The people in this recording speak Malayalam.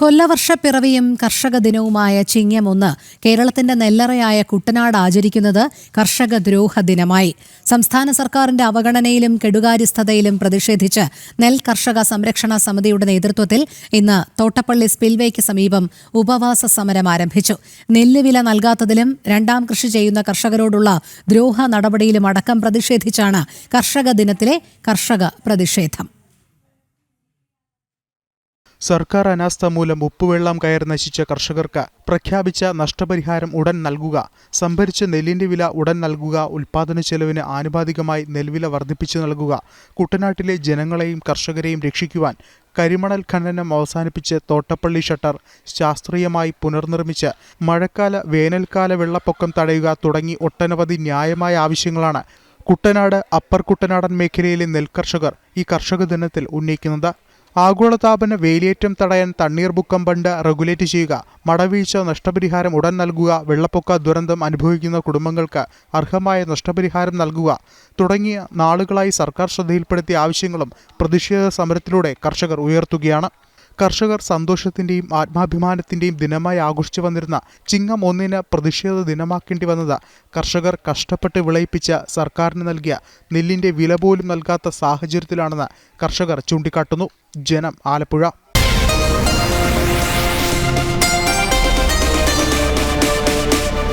കൊല്ലവർഷപ്പിറവിയും കർഷക ദിനവുമായ ചിങ്ങം 1 കേരളത്തിന്റെ നെല്ലറയായ കുട്ടനാട് ആചരിക്കുന്നത് കർഷക ദ്രോഹ ദിനമായി. സംസ്ഥാന സർക്കാരിന്റെ അവഗണനയിലും കെടുകാര്യസ്ഥതയിലും പ്രതിഷേധിച്ച് നെൽ കർഷക സംരക്ഷണ സമിതിയുടെ നേതൃത്വത്തിൽ ഇന്ന് തോട്ടപ്പള്ളി സ്പിൽവേക്ക് സമീപം ഉപവാസ സമരം ആരംഭിച്ചു. നെല്ലുവില നൽകാത്തതിലും രണ്ടാം കൃഷി ചെയ്യുന്ന കർഷകരോടുള്ള ദ്രോഹ നടപടിയിലും അടക്കം പ്രതിഷേധിച്ചാണ് കർഷക ദിനത്തിലെ കർഷക പ്രതിഷേധം. സർക്കാർ അനാസ്ഥ മൂലം ഉപ്പുവെള്ളം കയറി നശിച്ച കർഷകർക്ക് പ്രഖ്യാപിച്ച നഷ്ടപരിഹാരം ഉടൻ നൽകുക, സംഭരിച്ച നെല്ലിന്റെ വില ഉടൻ നൽകുക, ഉൽപാദന ചെലവിന് ആനുപാതികമായി നെൽവില വർദ്ധിപ്പിച്ചു നൽകുക, കുട്ടനാട്ടിലെ ജനങ്ങളെയും കർഷകരെയും രക്ഷിക്കുവാൻ കരിമണൽ ഖനനം അവസാനിപ്പിച്ച് തോട്ടപ്പള്ളി ഷട്ടർ ശാസ്ത്രീയമായി പുനർനിർമ്മിച്ച് മഴക്കാല വേനൽക്കാല വെള്ളപ്പൊക്കം തടയുക തുടങ്ങി ഒട്ടനവധി ന്യായമായ ആവശ്യങ്ങളാണ് കുട്ടനാട് അപ്പർ കുട്ടനാടൻ മേഖലയിലെ നെൽകർഷകർ ഈ കർഷക ദിനത്തിൽ ഉന്നയിക്കുന്നത്. ആഗോളതാപന വേലിയേറ്റം തടയാൻ തണ്ണീർമുക്കം ബണ്ട് റെഗുലേറ്റ് ചെയ്യുക, മടവീഴ്ച നഷ്ടപരിഹാരം ഉടൻ നൽകുക, വെള്ളപ്പൊക്ക ദുരന്തം അനുഭവിക്കുന്ന കുടുംബങ്ങൾക്ക് അർഹമായ നഷ്ടപരിഹാരം നൽകുക തുടങ്ങിയ നാളുകളായി സർക്കാർ ശ്രദ്ധയിൽപ്പെടുത്തിയ ആവശ്യങ്ങളും പ്രതിഷേധ സമരത്തിലൂടെ കർഷകർ ഉയർത്തുകയാണ്. കർഷകർ സന്തോഷത്തിന്റെയും ആത്മാഭിമാനത്തിന്റെയും ദിനമായി ആഘോഷിച്ചു വന്നിരുന്ന ചിങ്ങം 1 പ്രതിഷേധ ദിനമാക്കേണ്ടി വന്നത് കർഷകർ കഷ്ടപ്പെട്ട് വിളയിപ്പിച്ച സർക്കാരിന് നൽകിയ നെല്ലിന്റെ വില പോലും നൽകാത്ത സാഹചര്യത്തിലാണെന്ന് കർഷകർ ചൂണ്ടിക്കാട്ടുന്നു. ജനം, ആലപ്പുഴ.